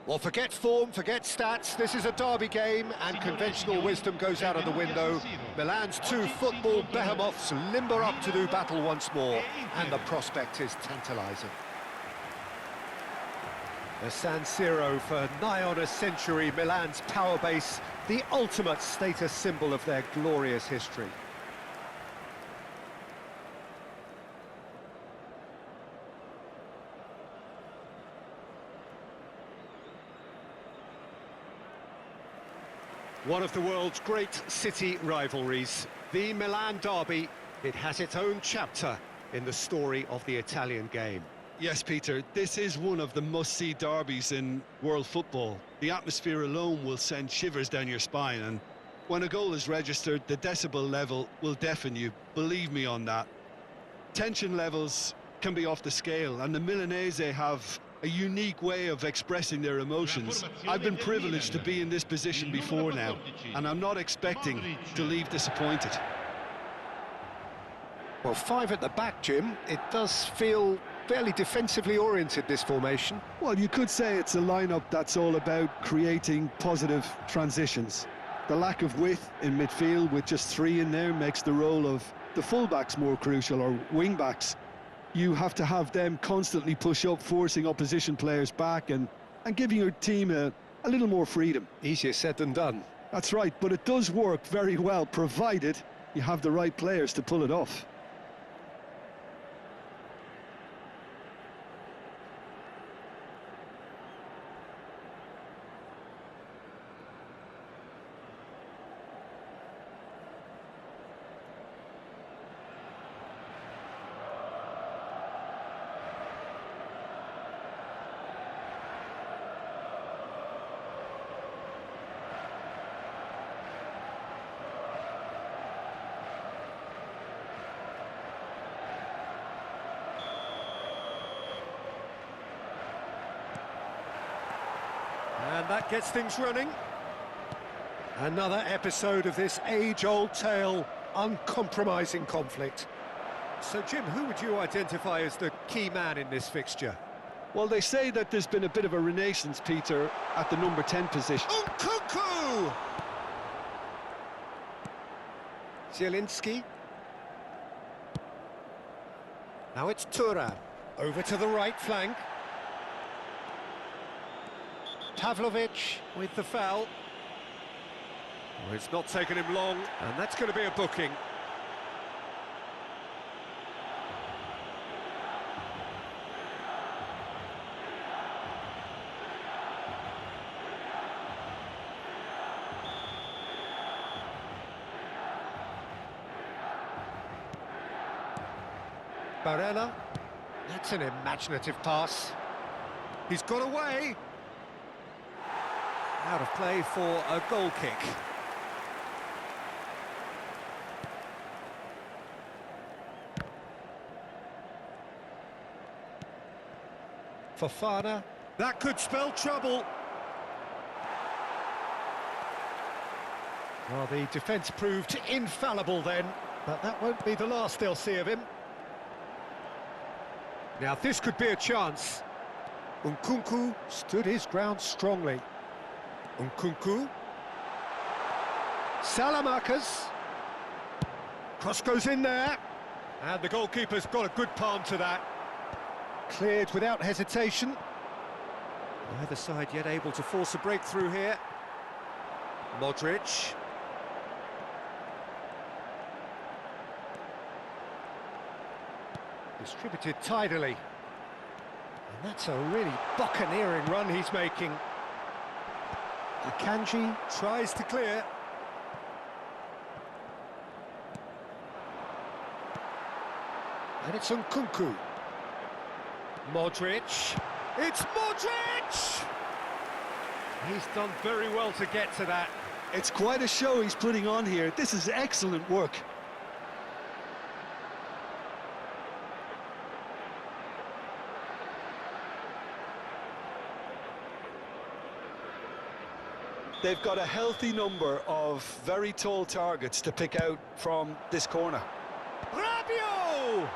Well, forget form, forget stats. This is a derby game, and conventional wisdom goes out of the window. Milan's two football behemoths limber up to do battle once more, and the prospect is tantalising. The San Siro for nigh on a century, Milan's power base, the ultimate status symbol of their glorious history. One of the world's great city rivalries, the Milan derby. It has its own chapter in the story of the Italian game. Yes, Peter, this is one of the must-see derbies in world football. The atmosphere alone will send shivers down your spine, and when a goal is registered, the decibel level will deafen you, believe me on that. Tension levels can be off the scale, and the Milanese have a unique way of expressing their emotions. I've been privileged to be in this position before now, and I'm not expecting to leave disappointed. Well, five at the back, Jim. It does feel fairly defensively oriented, this formation. Well, you could say it's a lineup that's all about creating positive transitions. The lack of width in midfield with just three in there makes the role of the fullbacks more crucial, or wing-backs. You have to have them constantly push up, forcing opposition players back and giving your team a little more freedom. Easier said than done. That's right, but it does work very well, provided you have the right players to pull it off. And that gets things running. Another episode of this age-old tale, uncompromising conflict. So, Jim, who would you identify as the key man in this fixture? Well, they say that there's been a bit of a renaissance, Peter, at the number 10 position. Nkunku! Zielinski. Now it's Thuram. Over to the right flank. Pavlovic with the foul. Well, it's not taken him long, and that's going to be a booking. Barella. That's an imaginative pass. He's got away. Out of play for a goal kick. Fofana. That could spell trouble. Well, the defence proved infallible then, but that won't be the last they'll see of him. Now this could be a chance. Nkunku stood his ground strongly. Nkunku. Salamakers. Cross goes in there. And the goalkeeper's got a good palm to that. Cleared without hesitation. Neither side yet able to force a breakthrough here. Modric. Distributed tidily. And that's a really buccaneering run he's making. Akanji tries to clear. And it's Nkunku. Modric. It's Modric! He's done very well to get to that. It's quite a show he's putting on here. This is excellent work. They've got a healthy number of very tall targets to pick out from this corner. Rabiot!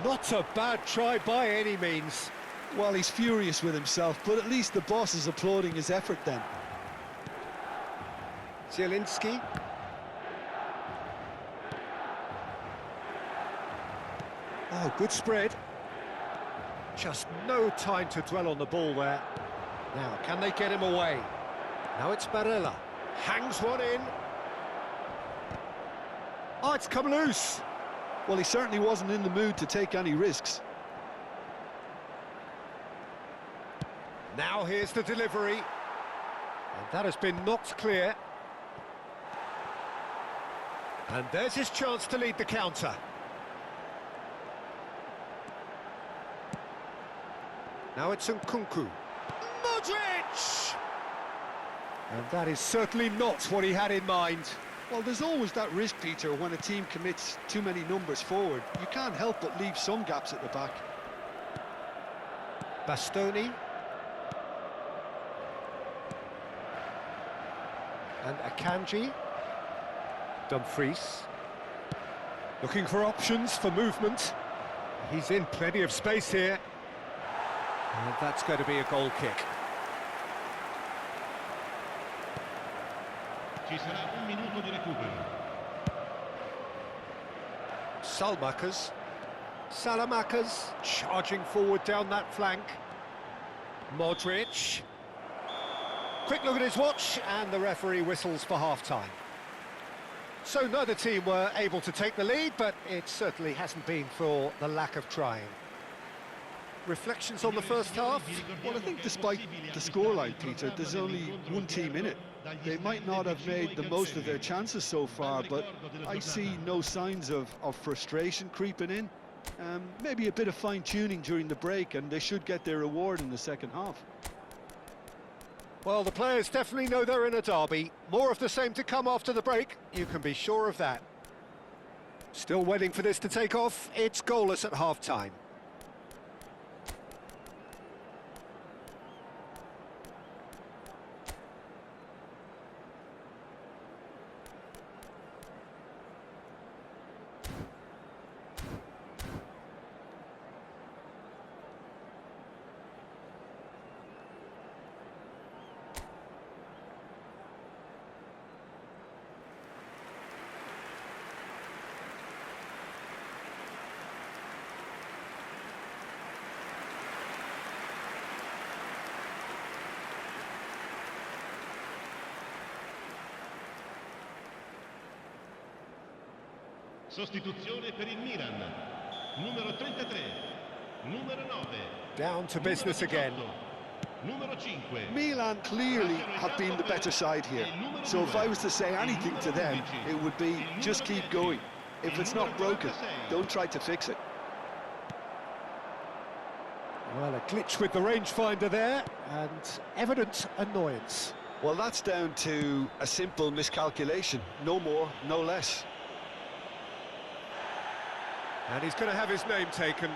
Not a bad try by any means. Well, he's furious with himself, but at least the boss is applauding his effort then. Zielinski. Oh, good spread. Just no time to dwell on the ball there. Now, can they get him away? Now it's Barella. Hangs one in. Oh, it's come loose. Well, he certainly wasn't in the mood to take any risks. Now here's the delivery. And that has been knocked clear. And there's his chance to lead the counter. Now it's Nkunku. Modric! And that is certainly not what he had in mind. Well, there's always that risk, Peter, when a team commits too many numbers forward. You can't help but leave some gaps at the back. Bastoni. And Akanji. Dumfries. Looking for options for movement. He's in plenty of space here. And that's going to be a goal kick. Ci sarà un minuto di recupero. Salamakers charging forward down that flank. Modric. Quick look at his watch, and the referee whistles for half-time. So neither team were able to take the lead, but it certainly hasn't been for the lack of trying. Reflections on the first half? Well, I think despite the scoreline, Peter, there's only one team in it. They might not have made the most of their chances so far, but I see no signs of frustration creeping in. Maybe a bit of fine-tuning during the break, and they should get their reward in the second half. Well, the players definitely know they're in a derby. More of the same to come after the break, you can be sure of that. Still waiting for this to take off. It's goalless at half-time. Sostituzione per il Milan. Numero 33. Numero 9. Down to business again. Numero 5. Milan clearly have been the better side here. So if I was to say anything to them, it would be just keep going. If it's not broken, don't try to fix it. Well, a glitch with the rangefinder there, and evident annoyance. Well, that's down to a simple miscalculation. No more, no less. And he's going to have his name taken.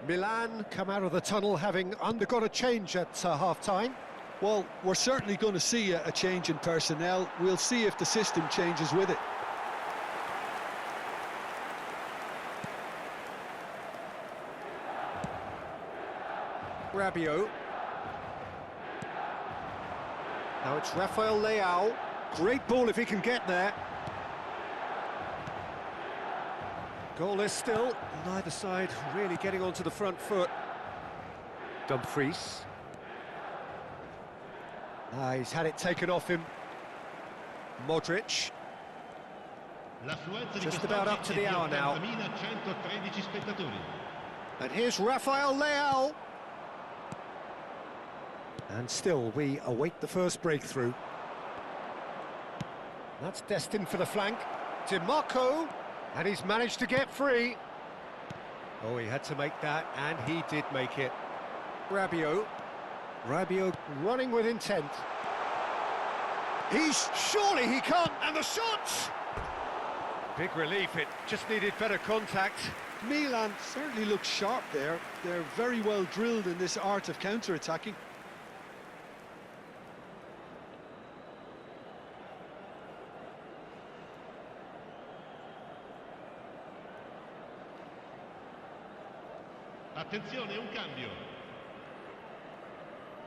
Milan come out of the tunnel having undergone a change at half-time. Well, we're certainly going to see a change in personnel. We'll see if the system changes with it. Rabiot. Now it's Rafael Leao. Great ball if he can get there. Goalless still. Neither side really getting onto the front foot. Dumfries. He's had it taken off him. Modric. Just about up to the hour now. And here's Rafael Leao. And still, we await the first breakthrough. That's destined for the flank. DiMarco, and he's managed to get free. Oh, he had to make that, and he did make it. Rabiot running with intent. Surely he can't, and the shot! Big relief, it just needed better contact. Milan certainly look sharp there. They're very well drilled in this art of counter-attacking. Attenzione, un cambio.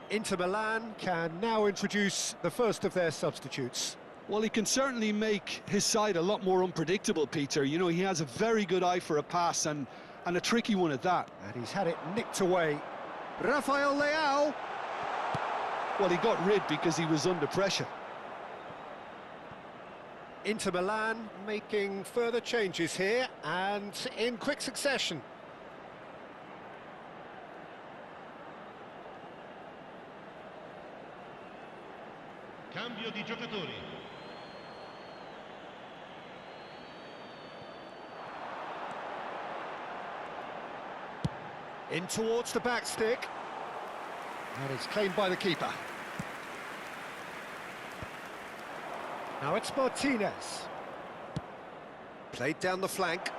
Inter Milan can now introduce the first of their substitutes. Well, he can certainly make his side a lot more unpredictable, Peter. You know, he has a very good eye for a pass and a tricky one at that. And he's had it nicked away. Rafael Leao. Well, he got rid because he was under pressure. Inter Milan making further changes here and in quick succession. Cambio di giocatori. In towards the back stick. And it's claimed by the keeper. Now it's Martinez. Played down the flank.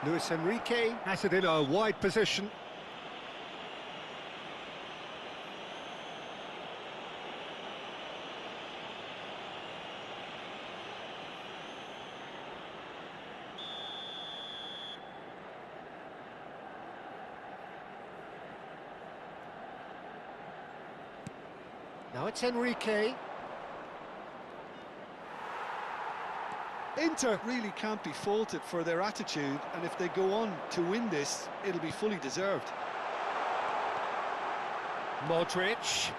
Luis Enrique has it in a wide position. Now it's Enrique. Inter really can't be faulted for their attitude, and if they go on to win this, it'll be fully deserved. Modric.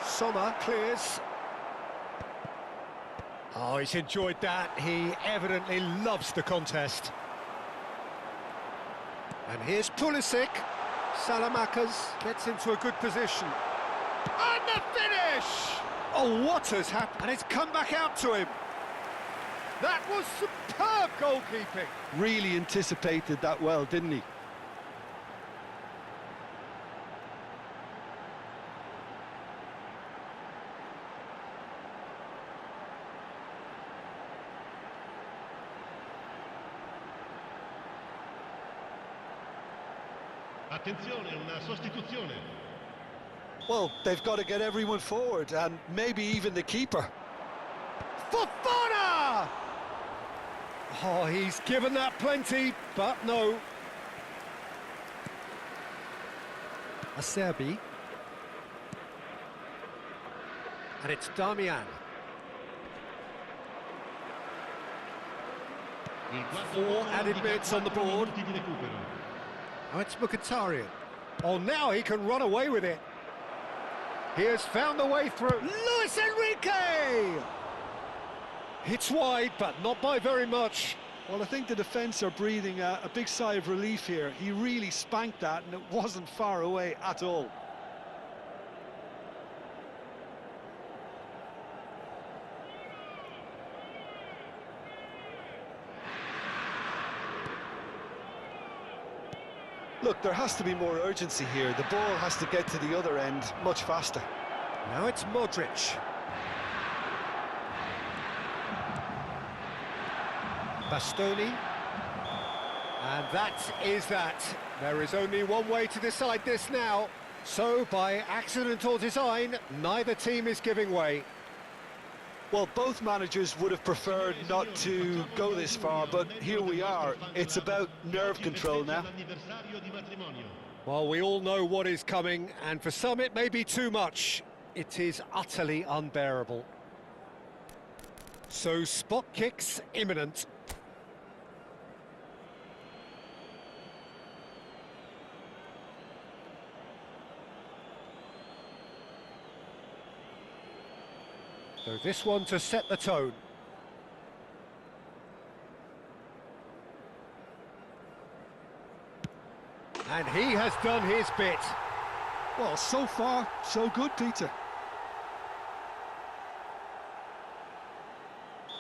Sommer clears. Oh, he's enjoyed that. He evidently loves the contest. And here's Pulisic. Salamakers gets into a good position. And the finish! Oh, what has happened? And it's come back out to him. That was superb goalkeeping. Really anticipated that well, didn't he? Attenzione, una sostituzione. Well, they've got to get everyone forward, and maybe even the keeper. Fofana! Oh, he's given that plenty, but no. Acerbi. And it's Damian. 4 added minutes on the board. Now it's Mkhitaryan. Oh, now he can run away with it. He has found the way through. Luis Enrique! It's wide, but not by very much. Well, I think the defence are breathing a big sigh of relief here. He really spanked that, and it wasn't far away at all. Look, there has to be more urgency here. The ball has to get to the other end much faster. Now it's Modric. Bastoni. And that is that. There is only one way to decide this now. So, by accident or design, neither team is giving way. Well, both managers would have preferred not to go this far, but here we are. It's about nerve control now. Well, we all know what is coming, and for some it may be too much. It is utterly unbearable. So, spot kicks imminent. So this one to set the tone. And he has done his bit. Well, so far, so good, Peter.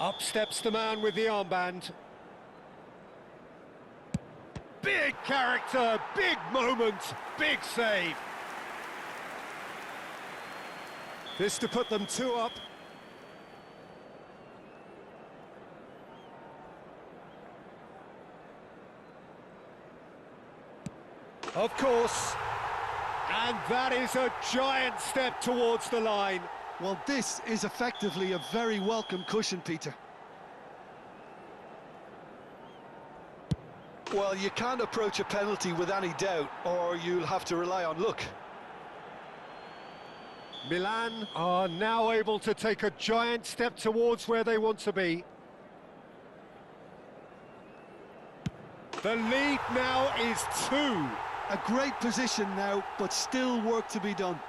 Up steps the man with the armband. Big character, big moment, big save. This to put them 2 up. Of course. And that is a giant step towards the line. Well, this is effectively a very welcome cushion, Peter. Well, you can't approach a penalty with any doubt, or you'll have to rely on luck. Milan are now able to take a giant step towards where they want to be. The lead now is 2. A great position now, but still work to be done.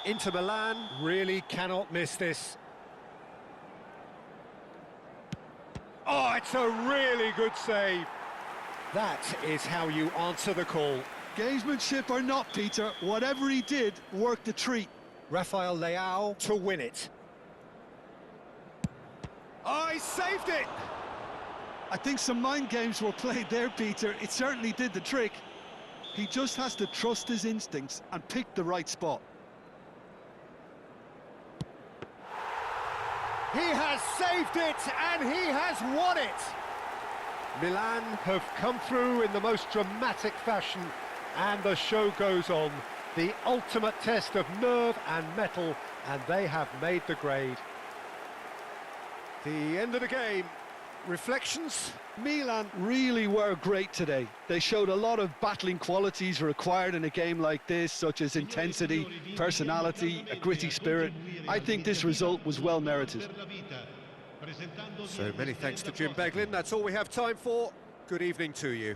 Inter Milan really cannot miss this. Oh, it's a really good save. That is how you answer the call. Gamesmanship or not, Peter, whatever he did worked a treat. Rafael Leao to win it. Oh, he saved it! I think some mind games were played there, Peter. It certainly did the trick. He just has to trust his instincts and pick the right spot. He has saved it, and he has won it! Milan have come through in the most dramatic fashion, and the show goes on. The ultimate test of nerve and mettle, and they have made the grade. The end of the game. Reflections? Milan really were great today. They showed a lot of battling qualities required in a game like this, such as intensity, personality, a gritty spirit. I think this result was well merited. So many thanks to Jim Beglin. That's all we have time for. Good evening to you.